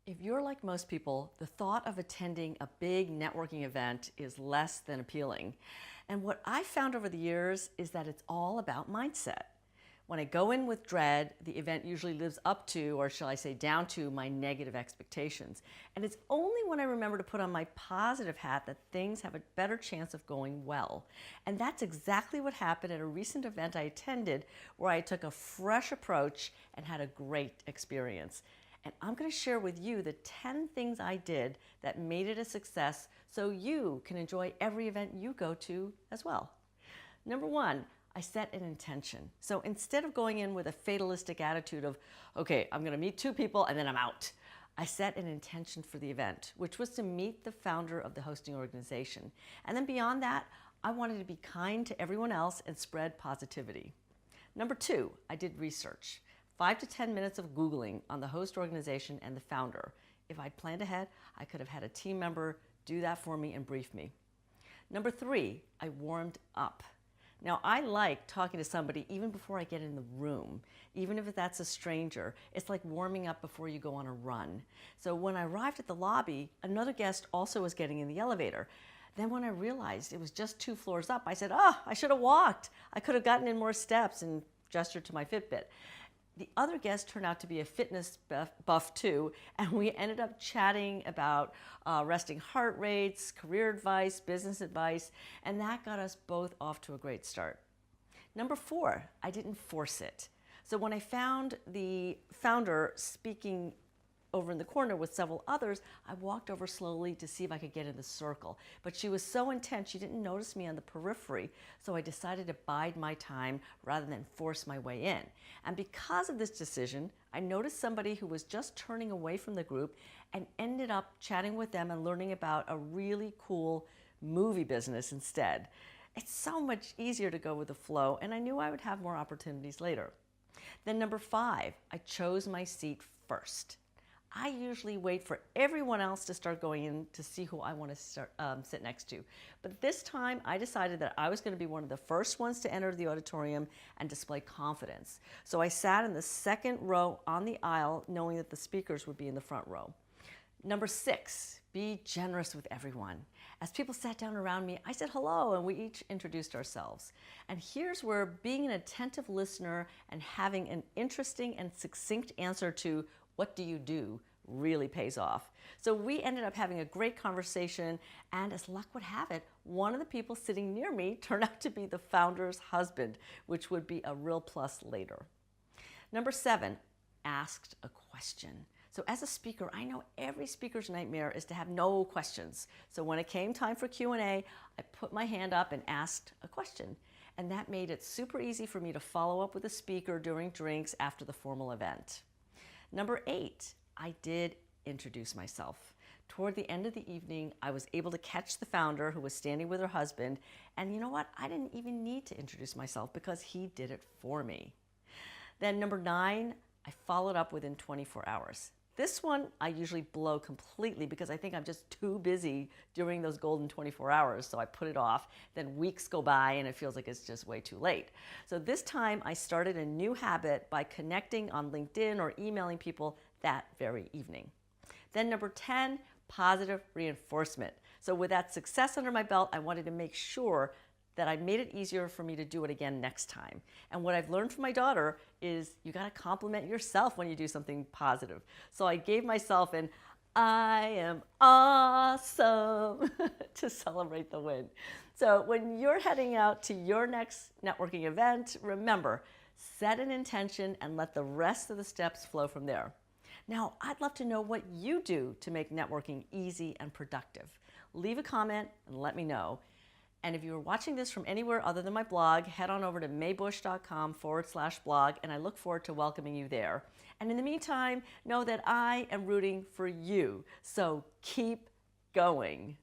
If you're like most people, the thought of attending a big networking event is less than appealing. And what I found over the years is that it's all about mindset. When I go in with dread, the event usually lives up to, or shall I say down to, my negative expectations. And it's only when I remember to put on my positive hat that things have a better chance of going well. And that's exactly what happened at a recent event I attended where I took a fresh approach and had a great experience. And I'm going to share with you the 10 things I did that made it a success so you can enjoy every event you go to as well. Number one, I set an intention. So instead of going in with a fatalistic attitude of, okay, I'm going to meet two people and then I'm out, I set an intention for the event, which was to meet the founder of the hosting organization. And then beyond that, I wanted to be kind to everyone else and spread positivity. Number two, I did research. 5 to 10 minutes of Googling on the host organization and the founder. If I'd planned ahead, I could have had a team member do that for me and brief me. Number three, I warmed up. Now, I like talking to somebody even before I get in the room, even if that's a stranger. It's like warming up before you go on a run. So when I arrived at the lobby, another guest also was getting in the elevator. Then when I realized it was just 2 floors up, I said, I should have walked. I could have gotten in more steps, and gestured to my Fitbit. The other guest turned out to be a fitness buff too, and we ended up chatting about resting heart rates, career advice, business advice, and that got us both off to a great start. Number four, I didn't force it. So when I found the founder speaking over in the corner with several others, I walked over slowly to see if I could get in the circle. But she was so intense, she didn't notice me on the periphery, so I decided to bide my time rather than force my way in. And because of this decision, I noticed somebody who was just turning away from the group and ended up chatting with them and learning about a really cool movie business instead. It's so much easier to go with the flow, and I knew I would have more opportunities later. Then number five, I chose my seat first. I usually wait for everyone else to start going in to see who I want to sit next to. But this time I decided that I was going to be one of the first ones to enter the auditorium and display confidence. So I sat in the second row on the aisle knowing that the speakers would be in the front row. Number six, be generous with everyone. As people sat down around me, I said hello and we each introduced ourselves. And here's where being an attentive listener and having an interesting and succinct answer to what do you do really pays off. So we ended up having a great conversation, and as luck would have it, one of the people sitting near me turned out to be the founder's husband, which would be a real plus later. Number seven, asked a question. So as a speaker, I know every speaker's nightmare is to have no questions. So when it came time for Q&A, I put my hand up and asked a question. And that made it super easy for me to follow up with the speaker during drinks after the formal event. Number eight, I did introduce myself. Toward the end of the evening, I was able to catch the founder who was standing with her husband, and you know what? I didn't even need to introduce myself because he did it for me. Then number nine, I followed up within 24 hours. This one I usually blow completely because I think I'm just too busy during those golden 24 hours, so I put it off. Then weeks go by and it feels like it's just way too late. So this time I started a new habit by connecting on LinkedIn or emailing people that very evening. Then number 10, positive reinforcement. So with that success under my belt, I wanted to make sure that I made it easier for me to do it again next time. And what I've learned from my daughter is you gotta compliment yourself when you do something positive. So I gave myself an I am awesome to celebrate the win. So when you're heading out to your next networking event, remember, set an intention and let the rest of the steps flow from there. Now, I'd love to know what you do to make networking easy and productive. Leave a comment and let me know. And if you're watching this from anywhere other than my blog, head on over to maebusch.com/blog, and I look forward to welcoming you there. And in the meantime, know that I am rooting for you. So keep going.